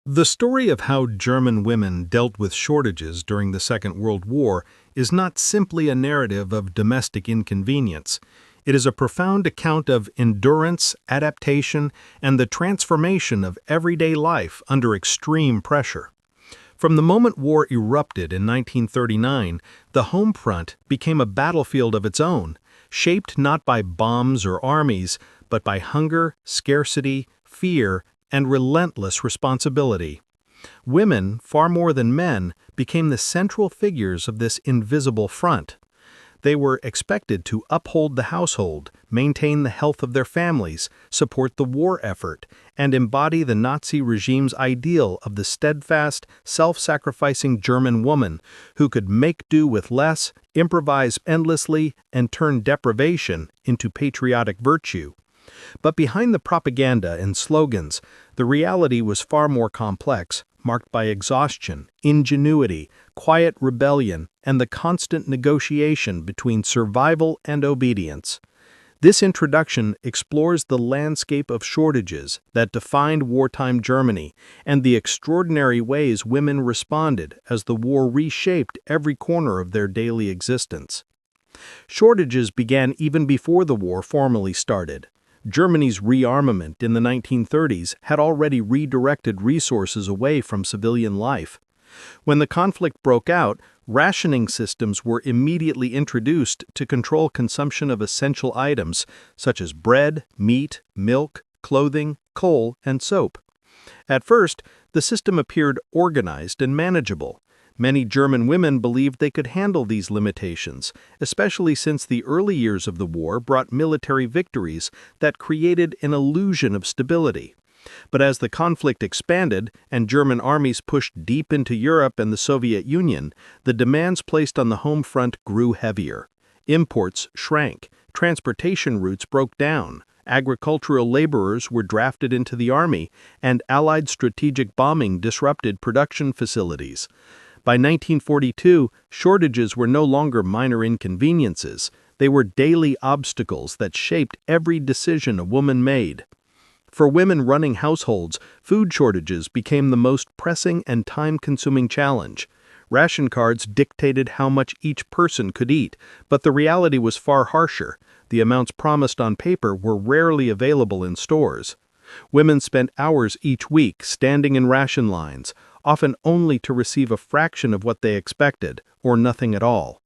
The story of how German women dealt with shortages during the Second World War is not simply a narrative of domestic inconvenience. It is a profound account of endurance, adaptation, and the transformation of everyday life under extreme pressure. From the moment war erupted in 1939, the home front became a battlefield of its own, shaped not by bombs or armies, but by hunger, scarcity, fear, and relentless responsibility. Women, far more than men, became the central figures of this invisible front. They were expected to uphold the household, maintain the health of their families, support the war effort, and embody the Nazi regime's ideal of the steadfast, self-sacrificing German woman who could make do with less, improvise endlessly, and turn deprivation into patriotic virtue. But behind the propaganda and slogans, the reality was far more complex, marked by exhaustion, ingenuity, quiet rebellion, and the constant negotiation between survival and obedience. This introduction explores the landscape of shortages that defined wartime Germany and the extraordinary ways women responded as the war reshaped every corner of their daily existence. Shortages began even before the war formally started. Germany's rearmament in the 1930s had already redirected resources away from civilian life. When the conflict broke out, rationing systems were immediately introduced to control consumption of essential items such as bread, meat, milk, clothing, coal, and soap. At first, the system appeared organized and manageable. Many German women believed they could handle these limitations, especially since the early years of the war brought military victories that created an illusion of stability. But as the conflict expanded and German armies pushed deep into Europe and the Soviet Union, the demands placed on the home front grew heavier. Imports shrank, transportation routes broke down, agricultural laborers were drafted into the army, and Allied strategic bombing disrupted production facilities. By 1942, shortages were no longer minor inconveniences. They were daily obstacles that shaped every decision a woman made. For women running households, food shortages became the most pressing and time-consuming challenge. Ration cards dictated how much each person could eat, but the reality was far harsher. The amounts promised on paper were rarely available in stores. Women spent hours each week standing in ration lines, often only to receive a fraction of what they expected, or nothing at all.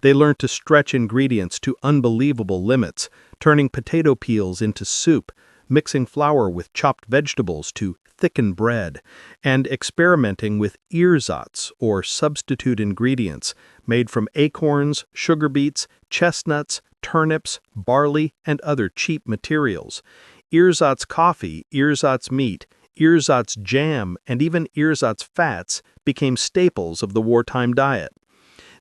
They learned to stretch ingredients to unbelievable limits, turning potato peels into soup, mixing flour with chopped vegetables to thicken bread, and experimenting with ersatz, or substitute ingredients, made from acorns, sugar beets, chestnuts, turnips, barley, and other cheap materials. Ersatz coffee, ersatz meat, ersatz jam, and even ersatz fats became staples of the wartime diet.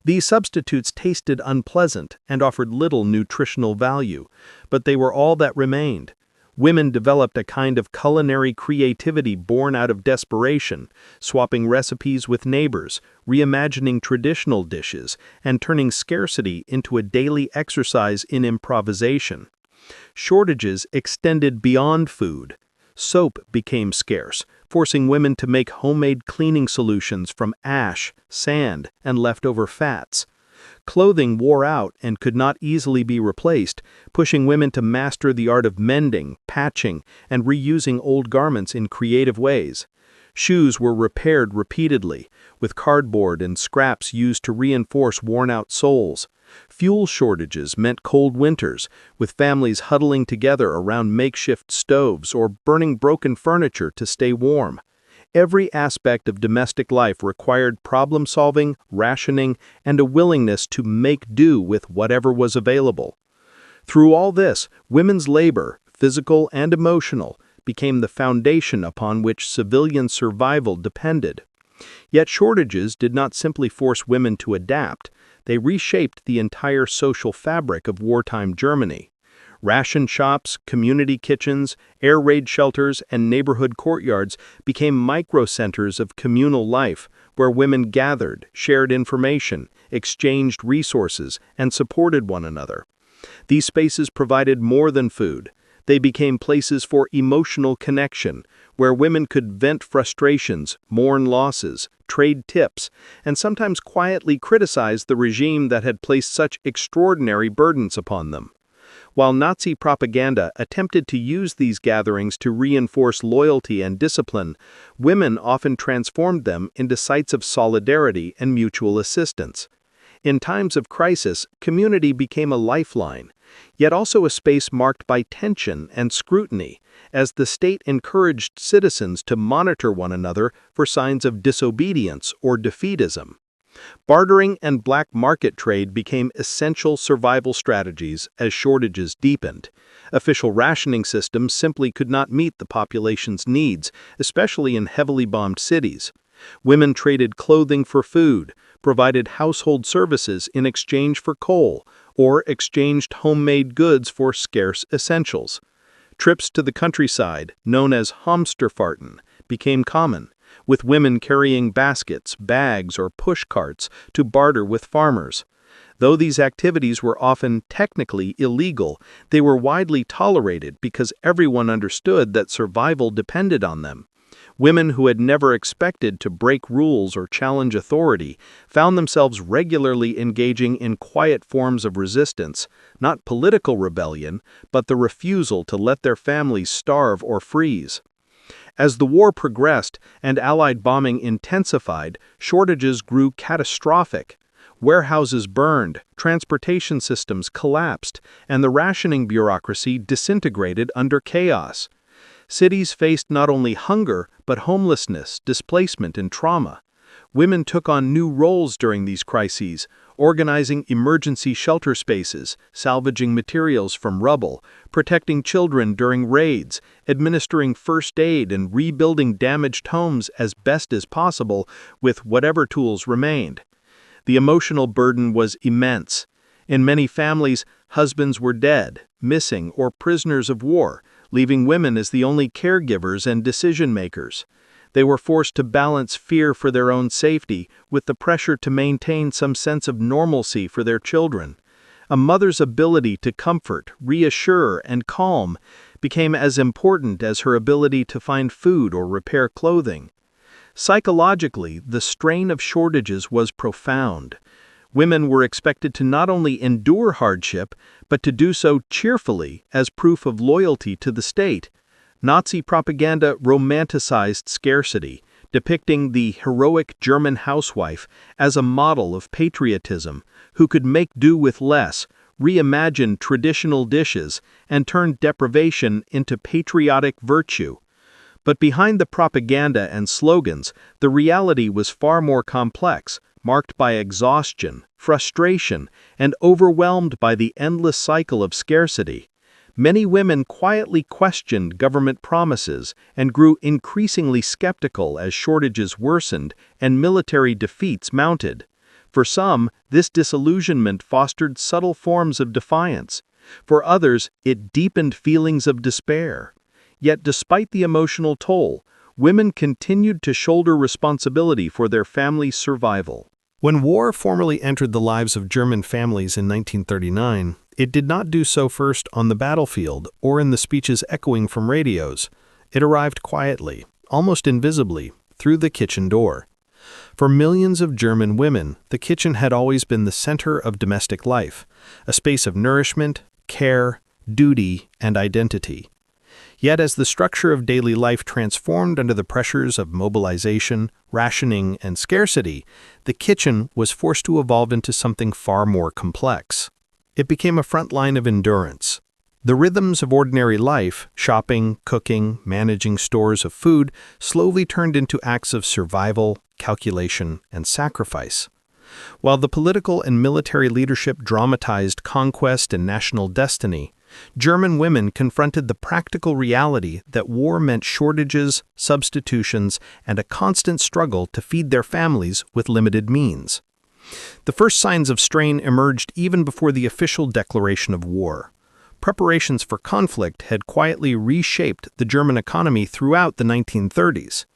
These substitutes tasted unpleasant and offered little nutritional value, but they were all that remained. Women developed a kind of culinary creativity born out of desperation, swapping recipes with neighbors, reimagining traditional dishes, and turning scarcity into a daily exercise in improvisation. Shortages extended beyond food. Soap became scarce, forcing women to make homemade cleaning solutions from ash, sand, and leftover fats. Clothing wore out and could not easily be replaced, pushing women to master the art of mending, patching, and reusing old garments in creative ways. Shoes were repaired repeatedly, with cardboard and scraps used to reinforce worn-out soles. Fuel shortages meant cold winters, with families huddling together around makeshift stoves or burning broken furniture to stay warm. Every aspect of domestic life required problem-solving, rationing, and a willingness to make do with whatever was available. Through all this, women's labor, physical and emotional, became the foundation upon which civilian survival depended. Yet shortages did not simply force women to adapt. They reshaped the entire social fabric of wartime Germany. Ration shops, community kitchens, air raid shelters, and neighborhood courtyards became microcenters of communal life where women gathered, shared information, exchanged resources, and supported one another. These spaces provided more than food. They became places for emotional connection, where women could vent frustrations, mourn losses, trade tips, and sometimes quietly criticize the regime that had placed such extraordinary burdens upon them. While Nazi propaganda attempted to use these gatherings to reinforce loyalty and discipline, women often transformed them into sites of solidarity and mutual assistance. In times of crisis, community became a lifeline, yet also a space marked by tension and scrutiny, as the state encouraged citizens to monitor one another for signs of disobedience or defeatism. Bartering and black market trade became essential survival strategies as shortages deepened. Official rationing systems simply could not meet the population's needs, especially in heavily bombed cities. Women traded clothing for food, provided household services in exchange for coal, or exchanged homemade goods for scarce essentials. Trips to the countryside, known as Hamsterfahrten, became common, with women carrying baskets, bags, or push carts to barter with farmers. Though these activities were often technically illegal, they were widely tolerated because everyone understood that survival depended on them. Women who had never expected to break rules or challenge authority found themselves regularly engaging in quiet forms of resistance, not political rebellion, but the refusal to let their families starve or freeze. As the war progressed and Allied bombing intensified, shortages grew catastrophic. Warehouses burned, transportation systems collapsed, and the rationing bureaucracy disintegrated under chaos. Cities faced not only hunger, but homelessness, displacement, and trauma. Women took on new roles during these crises, organizing emergency shelter spaces, salvaging materials from rubble, protecting children during raids, administering first aid, and rebuilding damaged homes as best as possible with whatever tools remained. The emotional burden was immense. In many families, husbands were dead, missing, or prisoners of war, leaving women as the only caregivers and decision-makers. They were forced to balance fear for their own safety with the pressure to maintain some sense of normalcy for their children. A mother's ability to comfort, reassure, and calm became as important as her ability to find food or repair clothing. Psychologically, the strain of shortages was profound. Women were expected to not only endure hardship, but to do so cheerfully as proof of loyalty to the state. Nazi propaganda romanticized scarcity, depicting the heroic German housewife as a model of patriotism who could make do with less, reimagine traditional dishes, and turn deprivation into patriotic virtue. But behind the propaganda and slogans, the reality was far more complex, marked by exhaustion, frustration, and overwhelmed by the endless cycle of scarcity. Many women quietly questioned government promises and grew increasingly skeptical as shortages worsened and military defeats mounted. For some, this disillusionment fostered subtle forms of defiance. For others, it deepened feelings of despair. Yet despite the emotional toll, women continued to shoulder responsibility for their family's survival. When war formally entered the lives of German families in 1939, it did not do so first on the battlefield or in the speeches echoing from radios. It arrived quietly, almost invisibly, through the kitchen door. For millions of German women, the kitchen had always been the center of domestic life, a space of nourishment, care, duty, and identity. Yet as the structure of daily life transformed under the pressures of mobilization, rationing, and scarcity, the kitchen was forced to evolve into something far more complex. It became a front line of endurance. The rhythms of ordinary life, shopping, cooking, managing stores of food, slowly turned into acts of survival, calculation, and sacrifice. While the political and military leadership dramatized conquest and national destiny, German women confronted the practical reality that war meant shortages, substitutions, and a constant struggle to feed their families with limited means. The first signs of strain emerged even before the official declaration of war. Preparations for conflict had quietly reshaped the German economy throughout the 1930s.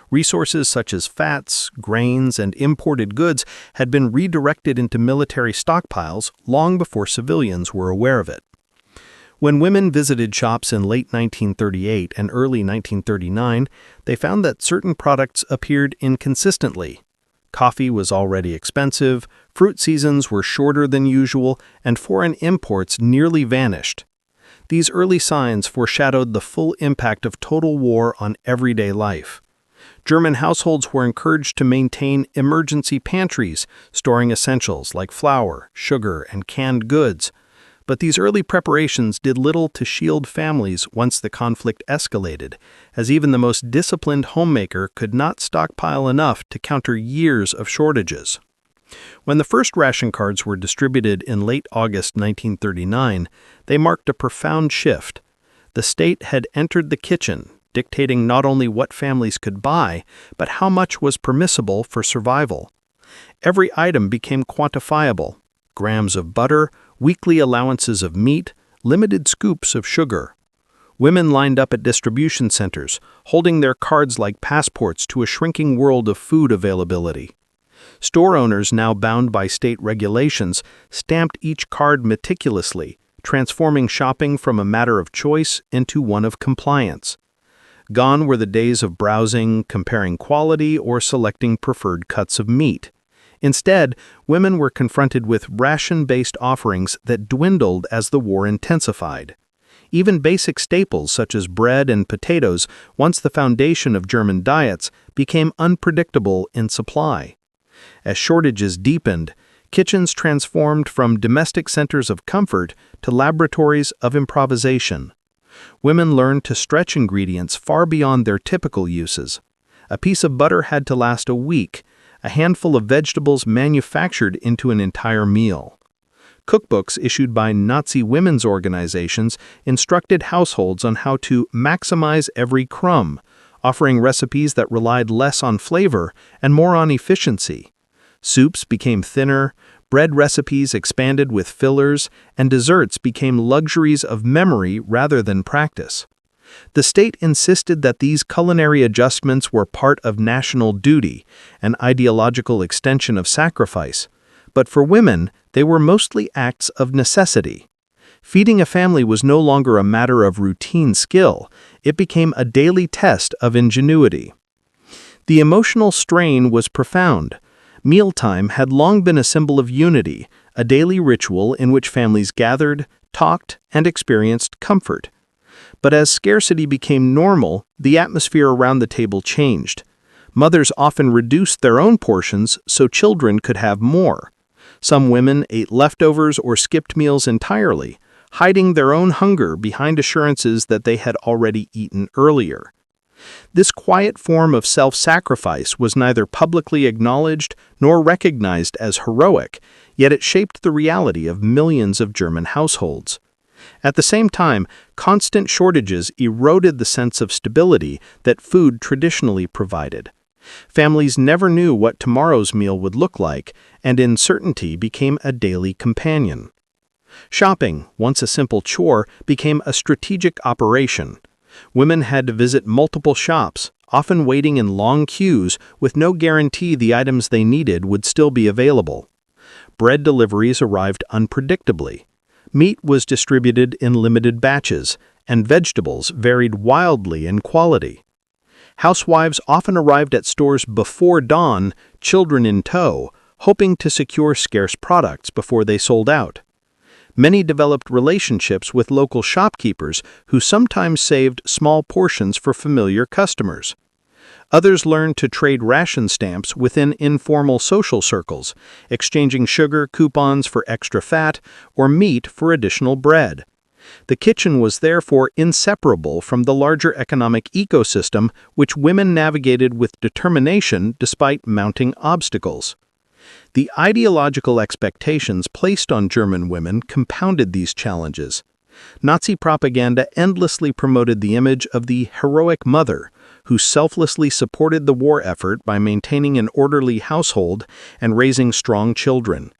Resources such as fats, grains, and imported goods had been redirected into military stockpiles long before civilians were aware of it. When women visited shops in late 1938 and early 1939, they found that certain products appeared inconsistently. Coffee was already expensive, fruit seasons were shorter than usual, and foreign imports nearly vanished. These early signs foreshadowed the full impact of total war on everyday life. German households were encouraged to maintain emergency pantries, storing essentials like flour, sugar, and canned goods. But these early preparations did little to shield families once the conflict escalated, as even the most disciplined homemaker could not stockpile enough to counter years of shortages. When the first ration cards were distributed in late August 1939, they marked a profound shift. The state had entered the kitchen, dictating not only what families could buy, but how much was permissible for survival. Every item became quantifiable: grams of butter, weekly allowances of meat, limited scoops of sugar. Women lined up at distribution centers, holding their cards like passports to a shrinking world of food availability. Store owners, now bound by state regulations, stamped each card meticulously, transforming shopping from a matter of choice into one of compliance. Gone were the days of browsing, comparing quality, or selecting preferred cuts of meat. Instead, women were confronted with ration-based offerings that dwindled as the war intensified. Even basic staples such as bread and potatoes, once the foundation of German diets, became unpredictable in supply. As shortages deepened, kitchens transformed from domestic centers of comfort to laboratories of improvisation. Women learned to stretch ingredients far beyond their typical uses. A piece of butter had to last a week, a handful of vegetables manufactured into an entire meal. Cookbooks issued by Nazi women's organizations instructed households on how to maximize every crumb, offering recipes that relied less on flavor and more on efficiency. Soups became thinner, bread recipes expanded with fillers, and desserts became luxuries of memory rather than practice. The state insisted that these culinary adjustments were part of national duty, an ideological extension of sacrifice, but for women, they were mostly acts of necessity. Feeding a family was no longer a matter of routine skill, it became a daily test of ingenuity. The emotional strain was profound. Mealtime had long been a symbol of unity, a daily ritual in which families gathered, talked, and experienced comfort. But as scarcity became normal, the atmosphere around the table changed. Mothers often reduced their own portions so children could have more. Some women ate leftovers or skipped meals entirely, hiding their own hunger behind assurances that they had already eaten earlier. This quiet form of self-sacrifice was neither publicly acknowledged nor recognized as heroic, yet it shaped the reality of millions of German households. At the same time, constant shortages eroded the sense of stability that food traditionally provided. Families never knew what tomorrow's meal would look like, and uncertainty became a daily companion. Shopping, once a simple chore, became a strategic operation. Women had to visit multiple shops, often waiting in long queues with no guarantee the items they needed would still be available. Bread deliveries arrived unpredictably. Meat was distributed in limited batches, and vegetables varied wildly in quality. Housewives often arrived at stores before dawn, children in tow, hoping to secure scarce products before they sold out. Many developed relationships with local shopkeepers who sometimes saved small portions for familiar customers. Others learned to trade ration stamps within informal social circles, exchanging sugar coupons for extra fat or meat for additional bread. The kitchen was therefore inseparable from the larger economic ecosystem which women navigated with determination despite mounting obstacles. The ideological expectations placed on German women compounded these challenges. Nazi propaganda endlessly promoted the image of the heroic mother, who selflessly supported the war effort by maintaining an orderly household and raising strong children.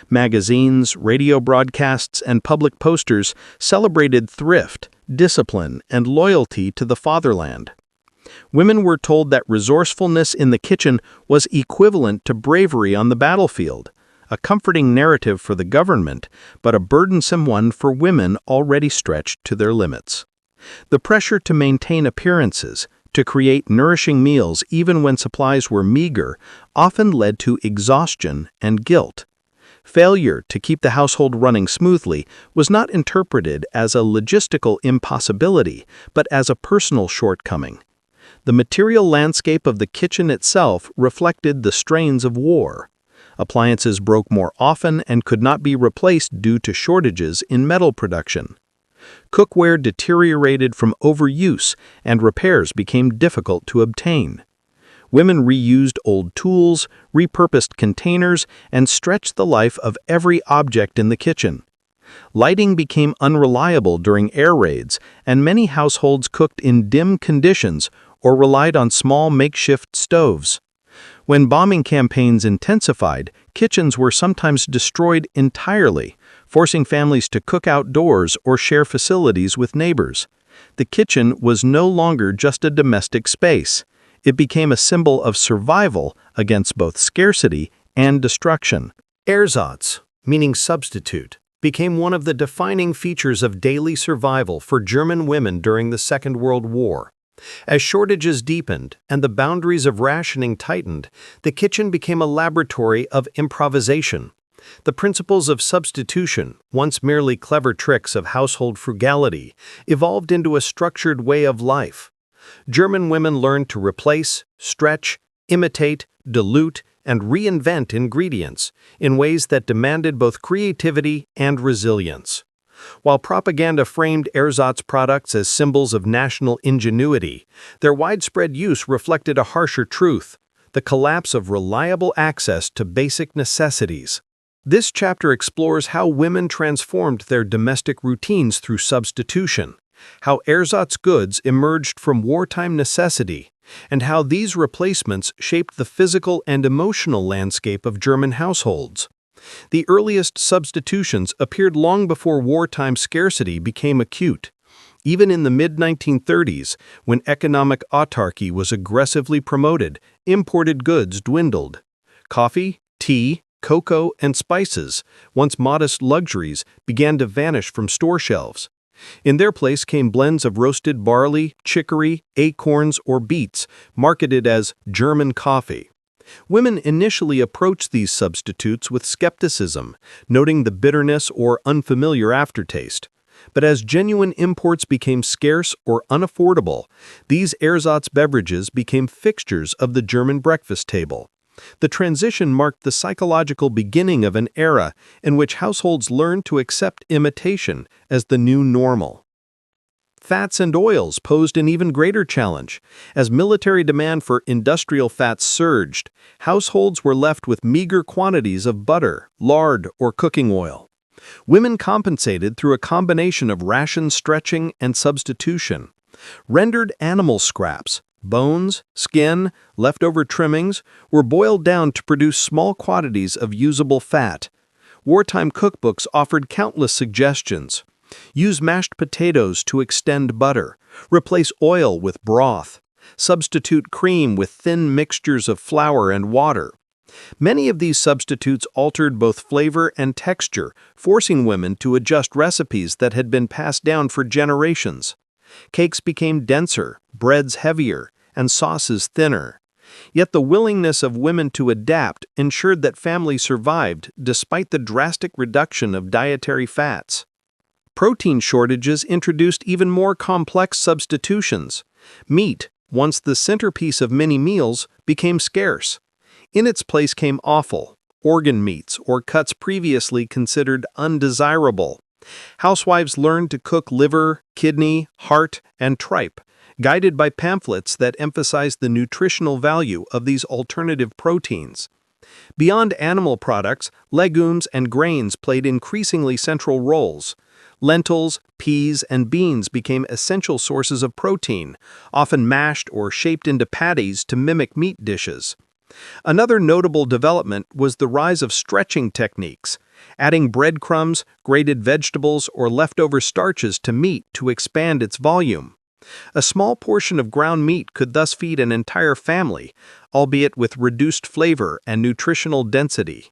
Magazines, radio broadcasts, and public posters celebrated thrift, discipline, and loyalty to the fatherland. Women were told that resourcefulness in the kitchen was equivalent to bravery on the battlefield, a comforting narrative for the government, but a burdensome one for women already stretched to their limits. The pressure to maintain appearances, to create nourishing meals even when supplies were meager, often led to exhaustion and guilt. Failure to keep the household running smoothly was not interpreted as a logistical impossibility, but as a personal shortcoming. The material landscape of the kitchen itself reflected the strains of war. Appliances broke more often and could not be replaced due to shortages in metal production. Cookware deteriorated from overuse, and repairs became difficult to obtain. Women reused old tools, repurposed containers, and stretched the life of every object in the kitchen. Lighting became unreliable during air raids, and many households cooked in dim conditions or relied on small makeshift stoves. When bombing campaigns intensified, kitchens were sometimes destroyed entirely, forcing families to cook outdoors or share facilities with neighbors. The kitchen was no longer just a domestic space. It became a symbol of survival against both scarcity and destruction. Ersatz, meaning substitute, became one of the defining features of daily survival for German women during the Second World War. As shortages deepened and the boundaries of rationing tightened, the kitchen became a laboratory of improvisation. The principles of substitution, once merely clever tricks of household frugality, evolved into a structured way of life. German women learned to replace, stretch, imitate, dilute, and reinvent ingredients in ways that demanded both creativity and resilience. While propaganda framed ersatz products as symbols of national ingenuity, their widespread use reflected a harsher truth: the collapse of reliable access to basic necessities. This chapter explores how women transformed their domestic routines through substitution, how ersatz goods emerged from wartime necessity, and how these replacements shaped the physical and emotional landscape of German households. The earliest substitutions appeared long before wartime scarcity became acute. Even in the mid-1930s, when economic autarky was aggressively promoted, imported goods dwindled. Coffee, tea, cocoa, and spices, once modest luxuries, began to vanish from store shelves. In their place came blends of roasted barley, chicory, acorns, or beets, marketed as German coffee. Women initially approached these substitutes with skepticism, noting the bitterness or unfamiliar aftertaste. But as genuine imports became scarce or unaffordable, these ersatz beverages became fixtures of the German breakfast table. The transition marked the psychological beginning of an era in which households learned to accept imitation as the new normal. Fats and oils posed an even greater challenge. As military demand for industrial fats surged, households were left with meager quantities of butter, lard, or cooking oil. Women compensated through a combination of ration stretching and substitution. Rendered animal scraps, bones, skin, leftover trimmings, were boiled down to produce small quantities of usable fat. Wartime cookbooks offered countless suggestions. Use mashed potatoes to extend butter. Replace oil with broth. Substitute cream with thin mixtures of flour and water. Many of these substitutes altered both flavor and texture, forcing women to adjust recipes that had been passed down for generations. Cakes became denser, breads heavier, and sauces thinner. Yet the willingness of women to adapt ensured that families survived despite the drastic reduction of dietary fats. Protein shortages introduced even more complex substitutions. Meat, once the centerpiece of many meals, became scarce. In its place came offal, organ meats, or cuts previously considered undesirable. Housewives learned to cook liver, kidney, heart, and tripe, guided by pamphlets that emphasized the nutritional value of these alternative proteins. Beyond animal products, legumes and grains played increasingly central roles. Lentils, peas, and beans became essential sources of protein, often mashed or shaped into patties to mimic meat dishes. Another notable development was the rise of stretching techniques, adding breadcrumbs, grated vegetables, or leftover starches to meat to expand its volume. A small portion of ground meat could thus feed an entire family, albeit with reduced flavor and nutritional density.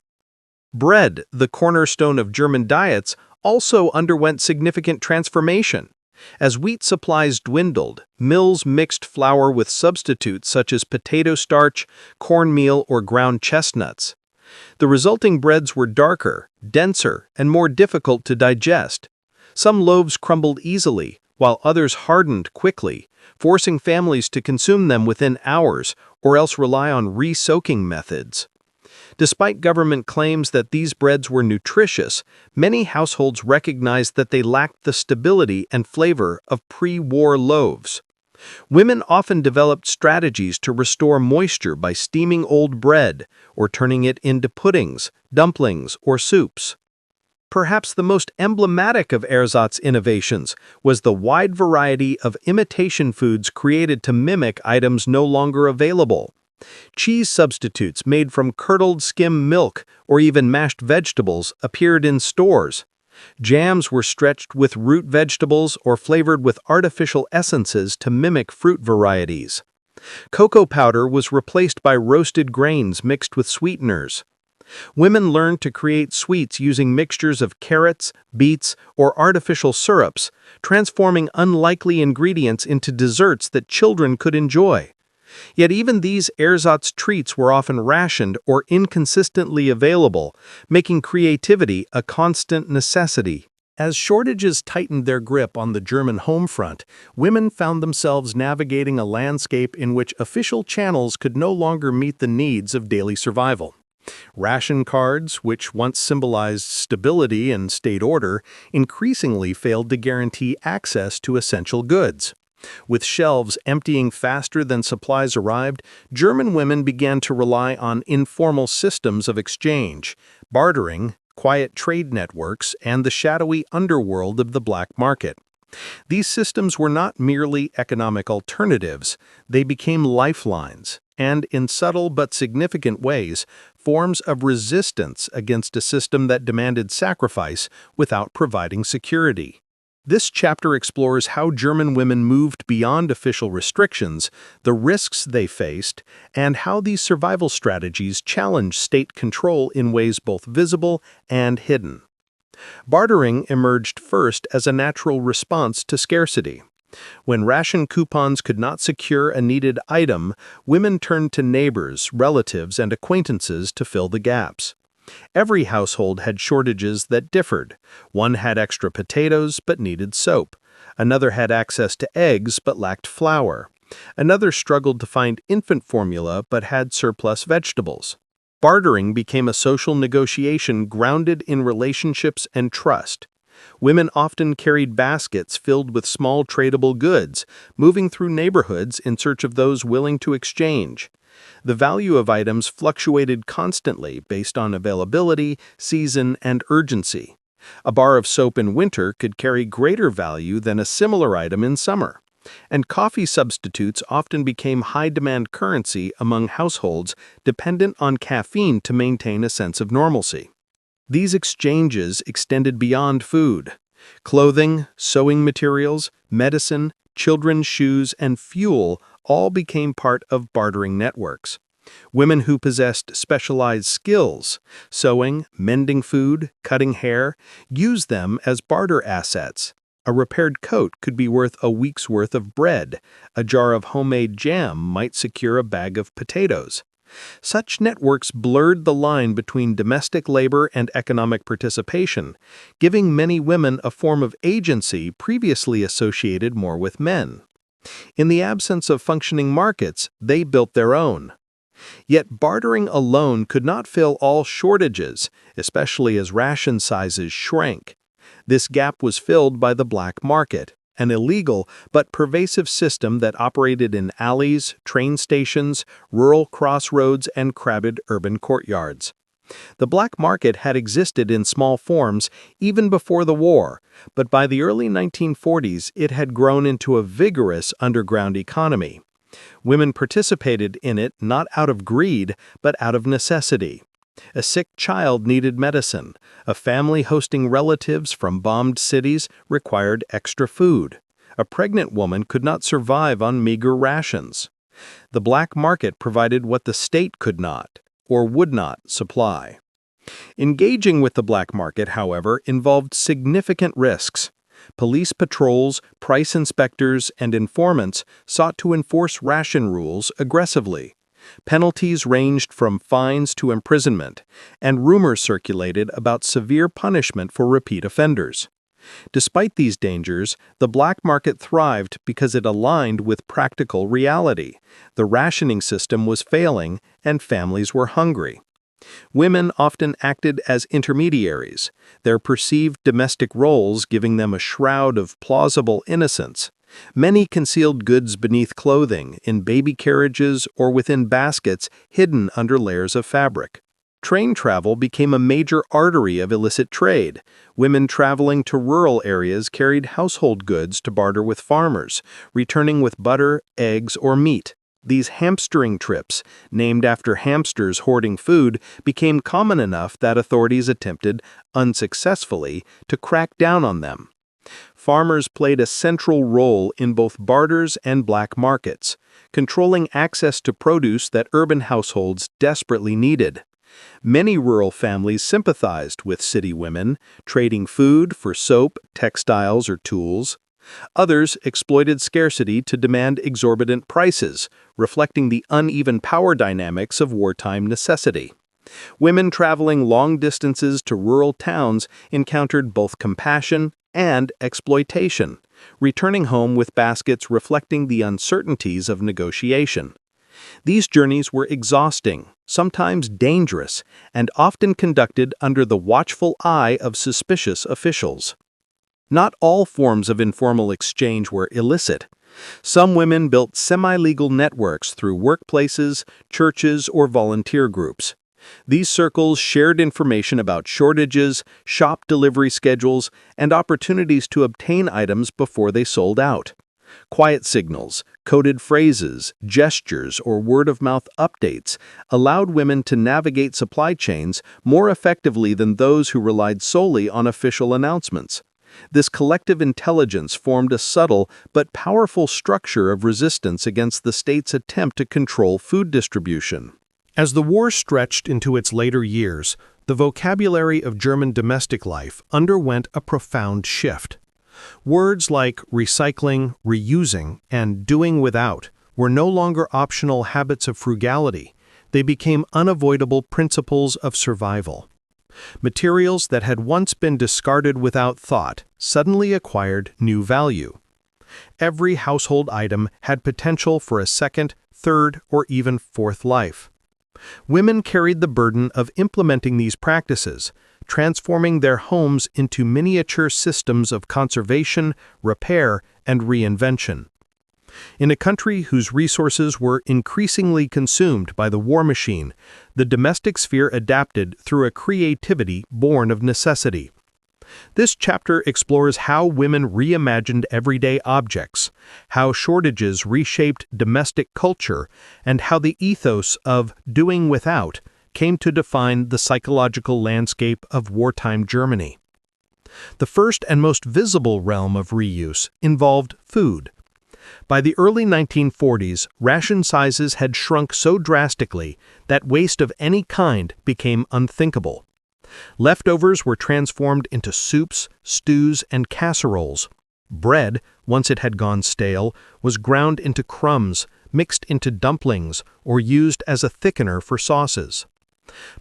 Bread, the cornerstone of German diets, also underwent significant transformation. As wheat supplies dwindled, mills mixed flour with substitutes such as potato starch, cornmeal, or ground chestnuts. The resulting breads were darker, denser, and more difficult to digest. Some loaves crumbled easily, while others hardened quickly, forcing families to consume them within hours or else rely on re-soaking methods. Despite government claims that these breads were nutritious, many households recognized that they lacked the stability and flavor of pre-war loaves. Women often developed strategies to restore moisture by steaming old bread or turning it into puddings, dumplings, or soups. Perhaps the most emblematic of Ersatz's innovations was the wide variety of imitation foods created to mimic items no longer available. Cheese substitutes made from curdled skim milk or even mashed vegetables appeared in stores. Jams were stretched with root vegetables or flavored with artificial essences to mimic fruit varieties. Cocoa powder was replaced by roasted grains mixed with sweeteners. Women learned to create sweets using mixtures of carrots, beets, or artificial syrups, transforming unlikely ingredients into desserts that children could enjoy. Yet even these ersatz treats were often rationed or inconsistently available, making creativity a constant necessity. As shortages tightened their grip on the German home front, women found themselves navigating a landscape in which official channels could no longer meet the needs of daily survival. Ration cards, which once symbolized stability and state order, increasingly failed to guarantee access to essential goods. With shelves emptying faster than supplies arrived, German women began to rely on informal systems of exchange, bartering, quiet trade networks, and the shadowy underworld of the black market. These systems were not merely economic alternatives, they became lifelines, and in subtle but significant ways, forms of resistance against a system that demanded sacrifice without providing security. This chapter explores how German women moved beyond official restrictions, the risks they faced, and how these survival strategies challenged state control in ways both visible and hidden. Bartering emerged first as a natural response to scarcity. When ration coupons could not secure a needed item, women turned to neighbors, relatives, and acquaintances to fill the gaps. Every household had shortages that differed. One had extra potatoes but needed soap. Another had access to eggs but lacked flour. Another struggled to find infant formula but had surplus vegetables. Bartering became a social negotiation grounded in relationships and trust. Women often carried baskets filled with small tradable goods, moving through neighborhoods in search of those willing to exchange. The value of items fluctuated constantly based on availability, season, and urgency. A bar of soap in winter could carry greater value than a similar item in summer. And coffee substitutes often became high-demand currency among households dependent on caffeine to maintain a sense of normalcy. These exchanges extended beyond food. Clothing, sewing materials, medicine, children's shoes, and fuel all became part of bartering networks. Women who possessed specialized skills, sewing, mending food, cutting hair, used them as barter assets. A repaired coat could be worth a week's worth of bread. A jar of homemade jam might secure a bag of potatoes. Such networks blurred the line between domestic labor and economic participation, giving many women a form of agency previously associated more with men. In the absence of functioning markets, they built their own. Yet bartering alone could not fill all shortages, especially as ration sizes shrank. This gap was filled by the black market, an illegal but pervasive system that operated in alleys, train stations, rural crossroads, and crowded urban courtyards. The black market had existed in small forms even before the war, but by the early 1940s it had grown into a vigorous underground economy. Women participated in it not out of greed, but out of necessity. A sick child needed medicine. A family hosting relatives from bombed cities required extra food. A pregnant woman could not survive on meager rations. The black market provided what the state could not, or would not, supply. Engaging with the black market, however, involved significant risks. Police patrols, price inspectors, and informants sought to enforce ration rules aggressively. Penalties ranged from fines to imprisonment, and rumors circulated about severe punishment for repeat offenders. Despite these dangers, the black market thrived because it aligned with practical reality. The rationing system was failing, and families were hungry. Women often acted as intermediaries, their perceived domestic roles giving them a shroud of plausible innocence. Many concealed goods beneath clothing, in baby carriages or within baskets hidden under layers of fabric. Train travel became a major artery of illicit trade. Women traveling to rural areas carried household goods to barter with farmers, returning with butter, eggs, or meat. These hamstering trips, named after hamsters hoarding food, became common enough that authorities attempted, unsuccessfully, to crack down on them. Farmers played a central role in both barters and black markets, controlling access to produce that urban households desperately needed. Many rural families sympathized with city women, trading food for soap, textiles, or tools. Others exploited scarcity to demand exorbitant prices, reflecting the uneven power dynamics of wartime necessity. Women traveling long distances to rural towns encountered both compassion and exploitation, returning home with baskets reflecting the uncertainties of negotiation. These journeys were exhausting, sometimes dangerous, and often conducted under the watchful eye of suspicious officials. Not all forms of informal exchange were illicit. Some women built semi-legal networks through workplaces, churches, or volunteer groups. These circles shared information about shortages, shop delivery schedules, and opportunities to obtain items before they sold out. Quiet signals, coded phrases, gestures, or word-of-mouth updates allowed women to navigate supply chains more effectively than those who relied solely on official announcements. This collective intelligence formed a subtle but powerful structure of resistance against the state's attempt to control food distribution. As the war stretched into its later years, the vocabulary of German domestic life underwent a profound shift. Words like recycling, reusing, and doing without were no longer optional habits of frugality. They became unavoidable principles of survival. Materials that had once been discarded without thought suddenly acquired new value. Every household item had potential for a second, third, or even fourth life. Women carried the burden of implementing these practices, transforming their homes into miniature systems of conservation, repair, and reinvention. In a country whose resources were increasingly consumed by the war machine, the domestic sphere adapted through a creativity born of necessity. This chapter explores how women reimagined everyday objects, how shortages reshaped domestic culture, and how the ethos of doing without came to define the psychological landscape of wartime Germany. The first and most visible realm of reuse involved food. By the early 1940s, ration sizes had shrunk so drastically that waste of any kind became unthinkable. Leftovers were transformed into soups, stews, and casseroles. Bread, once it had gone stale, was ground into crumbs, mixed into dumplings, or used as a thickener for sauces.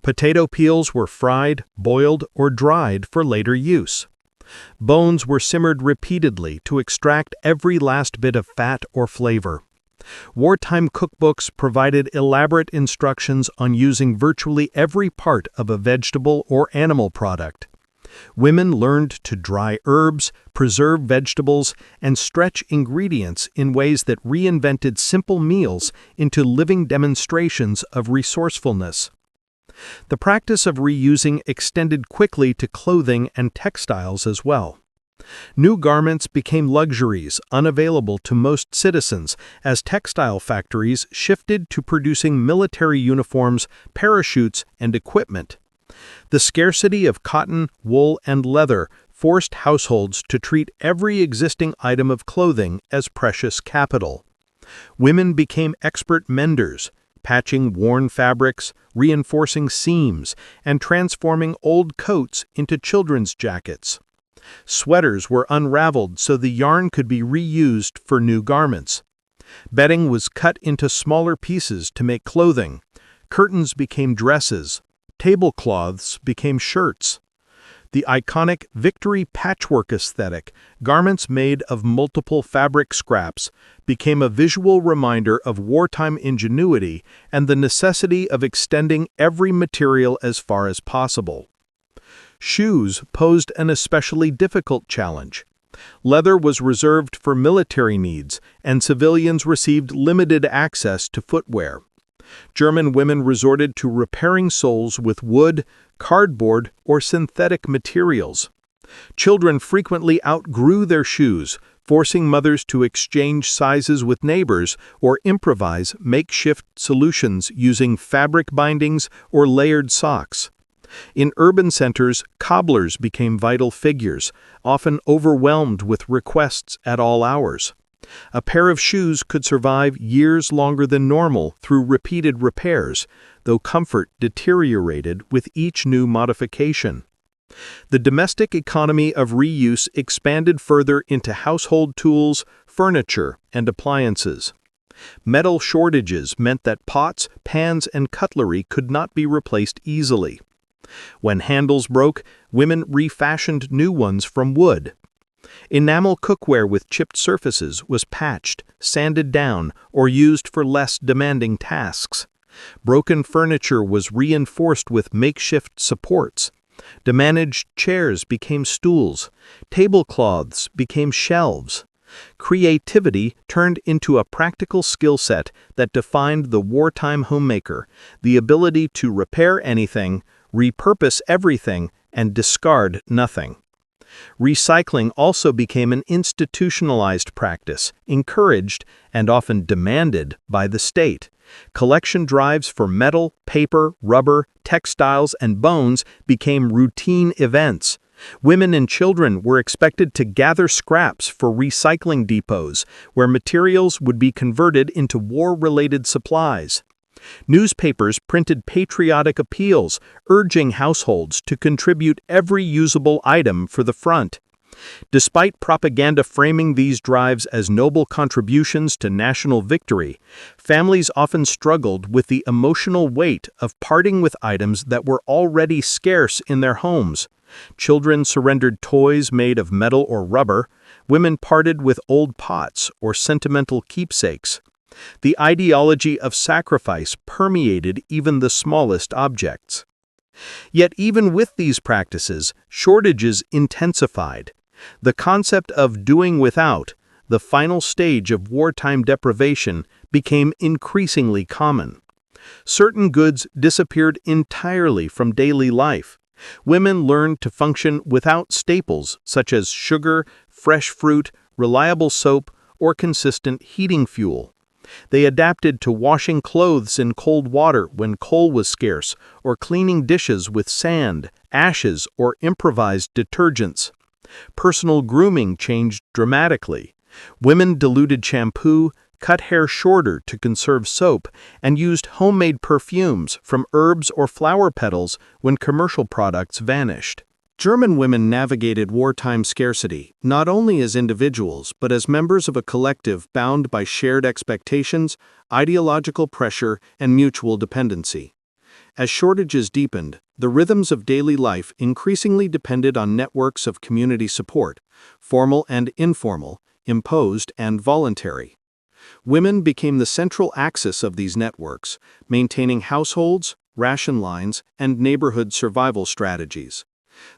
Potato peels were fried, boiled, or dried for later use. Bones were simmered repeatedly to extract every last bit of fat or flavor. Wartime cookbooks provided elaborate instructions on using virtually every part of a vegetable or animal product. Women learned to dry herbs, preserve vegetables, and stretch ingredients in ways that reinvented simple meals into living demonstrations of resourcefulness. The practice of reusing extended quickly to clothing and textiles as well. New garments became luxuries unavailable to most citizens as textile factories shifted to producing military uniforms, parachutes, and equipment. The scarcity of cotton, wool, and leather forced households to treat every existing item of clothing as precious capital. Women became expert menders, patching worn fabrics, reinforcing seams, and transforming old coats into children's jackets. Sweaters were unraveled so the yarn could be reused for new garments. Bedding was cut into smaller pieces to make clothing. Curtains became dresses. Tablecloths became shirts. The iconic Victory patchwork aesthetic, garments made of multiple fabric scraps, became a visual reminder of wartime ingenuity and the necessity of extending every material as far as possible. Shoes posed an especially difficult challenge. Leather was reserved for military needs, and civilians received limited access to footwear. German women resorted to repairing soles with wood, cardboard, or synthetic materials. Children frequently outgrew their shoes, forcing mothers to exchange sizes with neighbors or improvise makeshift solutions using fabric bindings or layered socks. In urban centers, cobblers became vital figures, often overwhelmed with requests at all hours. A pair of shoes could survive years longer than normal through repeated repairs, though comfort deteriorated with each new modification. The domestic economy of reuse expanded further into household tools, furniture, and appliances. Metal shortages meant that pots, pans, and cutlery could not be replaced easily. When handles broke, women refashioned new ones from wood. Enamel cookware with chipped surfaces was patched, sanded down, or used for less demanding tasks. Broken furniture was reinforced with makeshift supports. Damaged chairs became stools. Tablecloths became shelves. Creativity turned into a practical skill set that defined the wartime homemaker, the ability to repair anything, repurpose everything, and discard nothing. Recycling also became an institutionalized practice, encouraged and often demanded by the state. Collection drives for metal, paper, rubber, textiles, and bones became routine events. Women and children were expected to gather scraps for recycling depots, where materials would be converted into war-related supplies. Newspapers printed patriotic appeals, urging households to contribute every usable item for the front. Despite propaganda framing these drives as noble contributions to national victory, families often struggled with the emotional weight of parting with items that were already scarce in their homes. Children surrendered toys made of metal or rubber. Women parted with old pots or sentimental keepsakes. The ideology of sacrifice permeated even the smallest objects. Yet even with these practices, shortages intensified. The concept of doing without, the final stage of wartime deprivation, became increasingly common. Certain goods disappeared entirely from daily life. Women learned to function without staples such as sugar, fresh fruit, reliable soap, or consistent heating fuel. They adapted to washing clothes in cold water when coal was scarce, or cleaning dishes with sand, ashes, or improvised detergents. Personal grooming changed dramatically. Women diluted shampoo, cut hair shorter to conserve soap, and used homemade perfumes from herbs or flower petals when commercial products vanished. German women navigated wartime scarcity, not only as individuals, but as members of a collective bound by shared expectations, ideological pressure, and mutual dependency. As shortages deepened, the rhythms of daily life increasingly depended on networks of community support, formal and informal, imposed and voluntary. Women became the central axis of these networks, maintaining households, ration lines, and neighborhood survival strategies.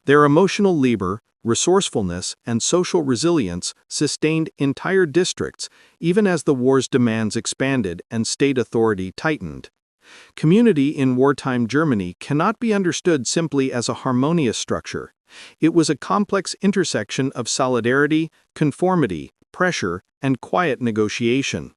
Their emotional labor, resourcefulness, and social resilience sustained entire districts even as the war's demands expanded and state authority tightened. Community in wartime Germany cannot be understood simply as a harmonious structure. It was a complex intersection of solidarity, conformity, pressure, and quiet negotiation.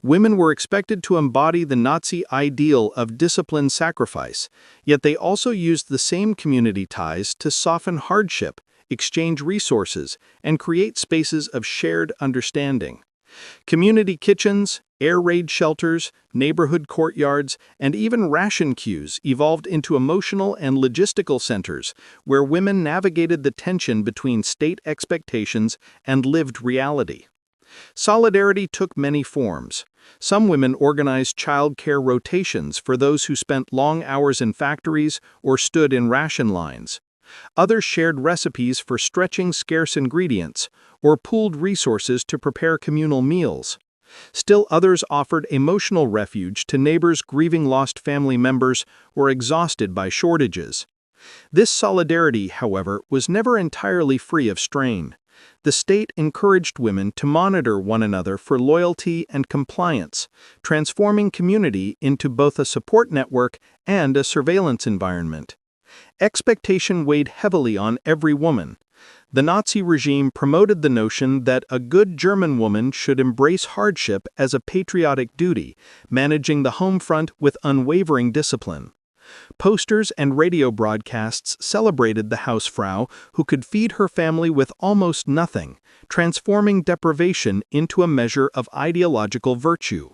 Women were expected to embody the Nazi ideal of disciplined sacrifice, yet they also used the same community ties to soften hardship, exchange resources, and create spaces of shared understanding. Community kitchens, air raid shelters, neighborhood courtyards, and even ration queues evolved into emotional and logistical centers where women navigated the tension between state expectations and lived reality. Solidarity took many forms. Some women organized child care rotations for those who spent long hours in factories or stood in ration lines. Others shared recipes for stretching scarce ingredients or pooled resources to prepare communal meals. Still others offered emotional refuge to neighbors grieving lost family members or exhausted by shortages. This solidarity, however, was never entirely free of strain. The state encouraged women to monitor one another for loyalty and compliance, transforming community into both a support network and a surveillance environment. Expectation weighed heavily on every woman. The Nazi regime promoted the notion that a good German woman should embrace hardship as a patriotic duty, managing the home front with unwavering discipline. Posters and radio broadcasts celebrated the Hausfrau who could feed her family with almost nothing, transforming deprivation into a measure of ideological virtue.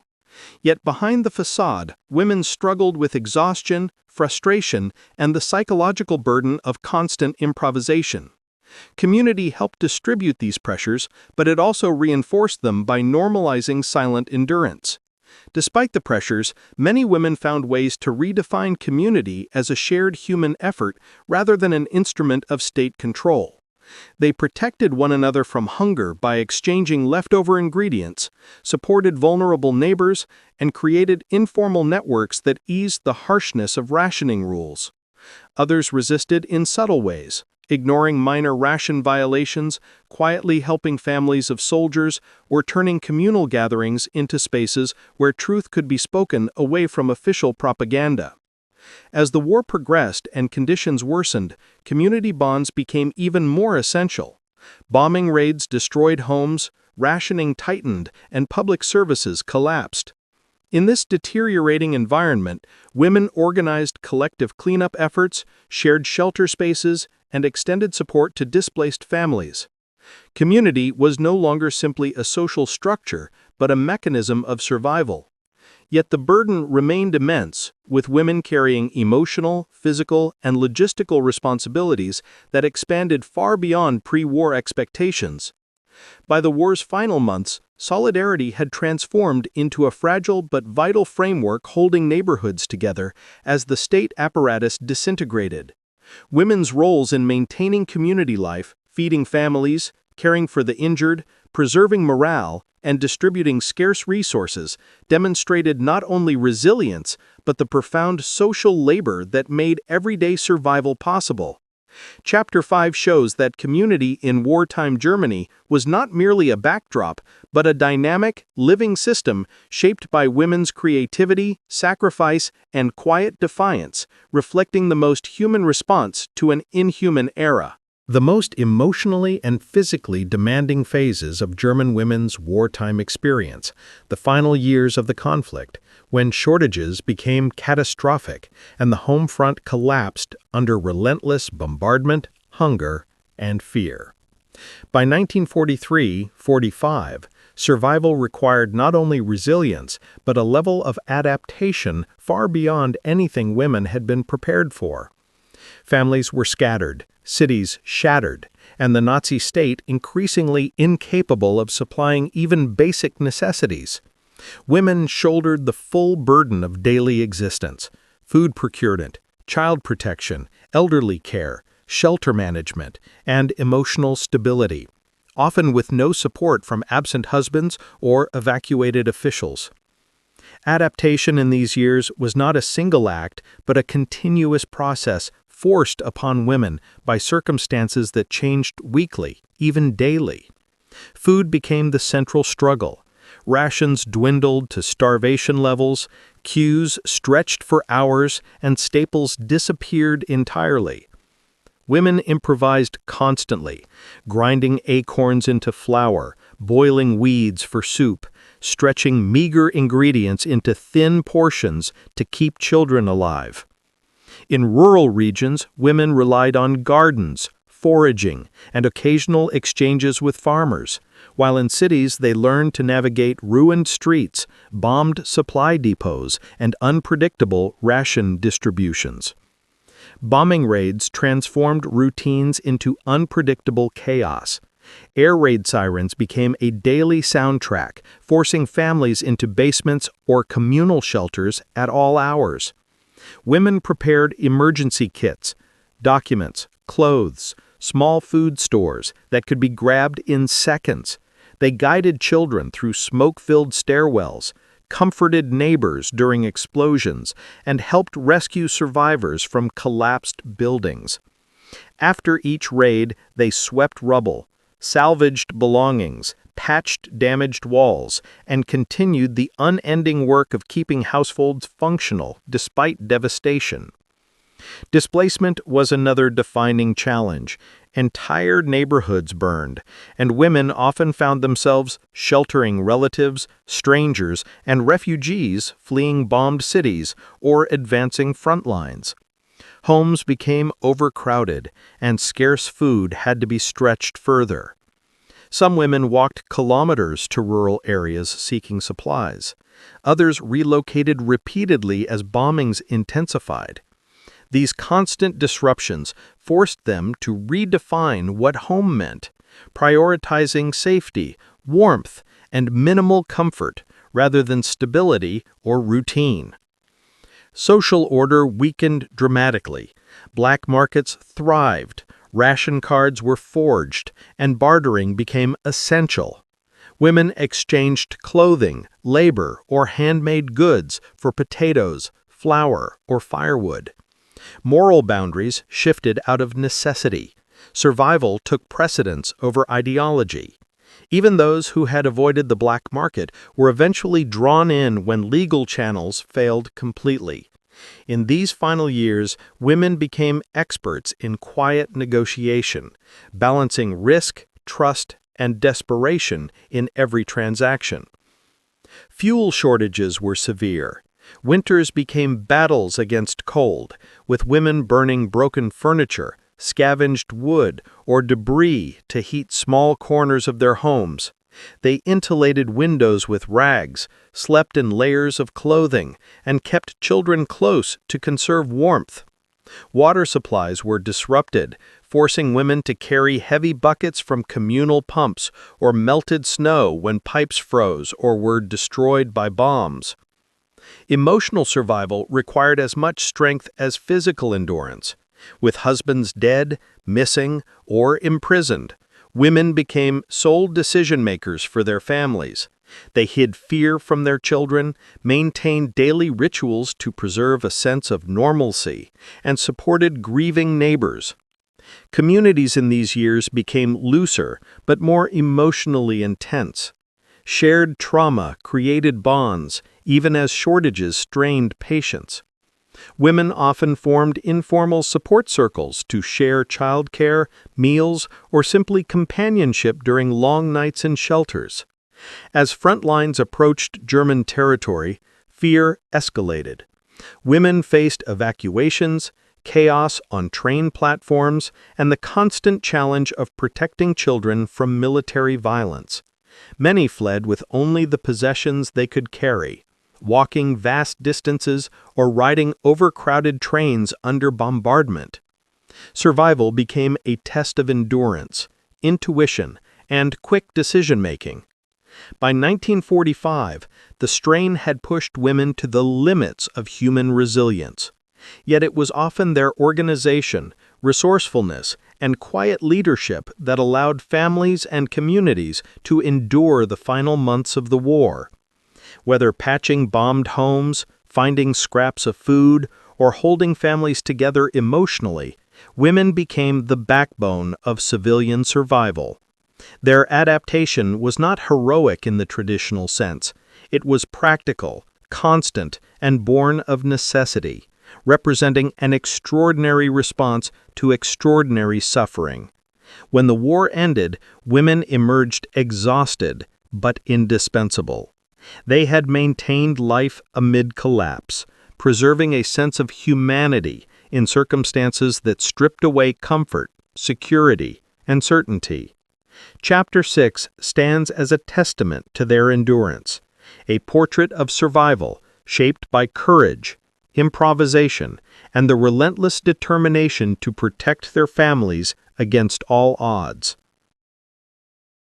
Yet behind the facade, women struggled with exhaustion, frustration, and the psychological burden of constant improvisation. Community helped distribute these pressures, but it also reinforced them by normalizing silent endurance. Despite the pressures, many women found ways to redefine community as a shared human effort rather than an instrument of state control. They protected one another from hunger by exchanging leftover ingredients, supported vulnerable neighbors, and created informal networks that eased the harshness of rationing rules. Others resisted in subtle ways, ignoring minor ration violations, quietly helping families of soldiers, or turning communal gatherings into spaces where truth could be spoken away from official propaganda. As the war progressed and conditions worsened, community bonds became even more essential. Bombing raids destroyed homes, rationing tightened, and public services collapsed. In this deteriorating environment, women organized collective cleanup efforts, shared shelter spaces, and extended support to displaced families. Community was no longer simply a social structure, but a mechanism of survival. Yet the burden remained immense, with women carrying emotional, physical, and logistical responsibilities that expanded far beyond pre-war expectations. By the war's final months, solidarity had transformed into a fragile but vital framework holding neighborhoods together as the state apparatus disintegrated. Women's roles in maintaining community life, feeding families, caring for the injured, preserving morale, and distributing scarce resources demonstrated not only resilience, but the profound social labor that made everyday survival possible. Chapter 5 shows that community in wartime Germany was not merely a backdrop, but a dynamic, living system shaped by women's creativity, sacrifice, and quiet defiance, reflecting the most human response to an inhuman era. The most emotionally and physically demanding phases of German women's wartime experience, the final years of the conflict, when shortages became catastrophic and the home front collapsed under relentless bombardment, hunger, and fear. By 1943-45, survival required not only resilience, but a level of adaptation far beyond anything women had been prepared for. Families were scattered, cities shattered, and the Nazi state increasingly incapable of supplying even basic necessities. Women shouldered the full burden of daily existence: food procurement, child protection, elderly care, shelter management, and emotional stability, often with no support from absent husbands or evacuated officials. Adaptation in these years was not a single act, but a continuous process forced upon women by circumstances that changed weekly, even daily. Food became the central struggle. Rations dwindled to starvation levels, queues stretched for hours, and staples disappeared entirely. Women improvised constantly, grinding acorns into flour, boiling weeds for soup, stretching meager ingredients into thin portions to keep children alive. In rural regions, women relied on gardens, foraging, and occasional exchanges with farmers, while in cities they learned to navigate ruined streets, bombed supply depots, and unpredictable ration distributions. Bombing raids transformed routines into unpredictable chaos. Air raid sirens became a daily soundtrack, forcing families into basements or communal shelters at all hours. Women prepared emergency kits, documents, clothes, small food stores that could be grabbed in seconds. They guided children through smoke-filled stairwells, comforted neighbors during explosions, and helped rescue survivors from collapsed buildings. After each raid, they swept rubble, salvaged belongings, patched damaged walls, and continued the unending work of keeping households functional despite devastation. Displacement was another defining challenge. Entire neighborhoods burned, and women often found themselves sheltering relatives, strangers, and refugees fleeing bombed cities or advancing front lines. Homes became overcrowded, and scarce food had to be stretched further. Some women walked kilometers to rural areas seeking supplies. Others relocated repeatedly as bombings intensified. These constant disruptions forced them to redefine what home meant, prioritizing safety, warmth, and minimal comfort rather than stability or routine. Social order weakened dramatically. Black markets thrived, ration cards were forged, and bartering became essential. Women exchanged clothing, labor, or handmade goods for potatoes, flour, or firewood. Moral boundaries shifted out of necessity. Survival took precedence over ideology. Even those who had avoided the black market were eventually drawn in when legal channels failed completely. In these final years, women became experts in quiet negotiation, balancing risk, trust, and desperation in every transaction. Fuel shortages were severe. Winters became battles against cold, with women burning broken furniture, scavenged wood, or debris to heat small corners of their homes. They insulated windows with rags, slept in layers of clothing, and kept children close to conserve warmth. Water supplies were disrupted, forcing women to carry heavy buckets from communal pumps or melted snow when pipes froze or were destroyed by bombs. Emotional survival required as much strength as physical endurance. With husbands dead, missing, or imprisoned, women became sole decision-makers for their families. They hid fear from their children, maintained daily rituals to preserve a sense of normalcy, and supported grieving neighbors. Communities in these years became looser but more emotionally intense. Shared trauma created bonds, even as shortages strained patience. Women often formed informal support circles to share childcare, meals, or simply companionship during long nights in shelters. As front lines approached German territory, fear escalated. Women faced evacuations, chaos on train platforms, and the constant challenge of protecting children from military violence. Many fled with only the possessions they could carry, walking vast distances or riding overcrowded trains under bombardment. Survival became a test of endurance, intuition, and quick decision-making. By 1945, the strain had pushed women to the limits of human resilience. Yet it was often their organization, resourcefulness, and quiet leadership that allowed families and communities to endure the final months of the war. Whether patching bombed homes, finding scraps of food, or holding families together emotionally, women became the backbone of civilian survival. Their adaptation was not heroic in the traditional sense. It was practical, constant, and born of necessity, representing an extraordinary response to extraordinary suffering. When the war ended, women emerged exhausted but indispensable. They had maintained life amid collapse, preserving a sense of humanity in circumstances that stripped away comfort, security, and certainty. Chapter 6 stands as a testament to their endurance, a portrait of survival shaped by courage, improvisation, and the relentless determination to protect their families against all odds.